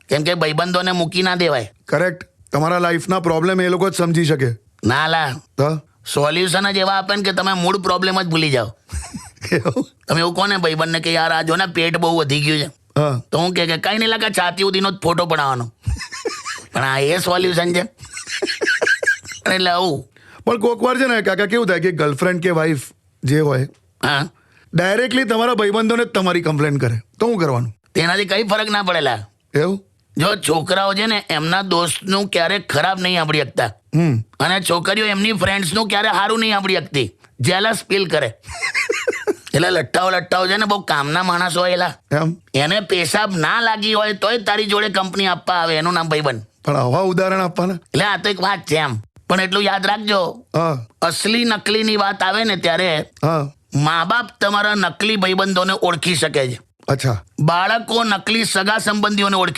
કેમ કે ભાઈબંધોને મૂકી ના દેવાય. કરેક્ટ. તમારા લાઈફના પ્રોબ્લેમ એ લોકો જ સમજી શકે. ના લા, તો સોલ્યુશન જ એવા આપે ને કે તમે મૂળ પ્રોબ્લેમ જ ભૂલી જાઓ. તમે એવું કોને ભાઈબંધને કે યાર આ જો ને પેટ બહુ વધી ગયું છે, હા તો હું કે કઈ નહીં લાગે છાતી સુધીનો જ ફોટો પડાવવાનો. પણ આ એ સોલ્યુશન છે. એટલે આવું પણ કોક વાર છે ને કાકા કેવું થાય કે ગર્લફ્રેન્ડ કે વાઈફ જે હોય હા, ડાયરેક્ટલી તમારા ભાઈબંધોને જ તમારી કમ્પ્લેન કરે, તો શું કરવાનું? તેનાથી કઈ ફરક ના પડેલા. એવું? જો છોકરાઓ છે ને એમના દોસ્તનું ક્યારેક ખરાબ નહીં સાંભળી શકતા, અને છોકરીઓ એમની ફ્રેન્ડ્સનું ક્યારે સારું નહીં સાંભળી શકતી, જેલસ ફીલ કરે. એટલે લટ્ટાઓ છે ને બહુ કામના માણસ હોય એલા, એમ? એને પેશાબ ના લાગી હોય તોય તારી જોડે કંપની આપવા આવે, એનું નામ ભાઈબંધ. પણ આવા ઉદાહરણ આપવાના. એટલે આ તો એક વાત છે એમ. પણ એટલું યાદ રાખજો, હા અસલી નકલીની વાત આવે ને ત્યારે હા. મા બાપ તમારા નકલી ભાઈબંધોને ઓળખી શકે છે, અચ્છા. બાળકો નકલી સગા સંબંધીઓને ઓળખી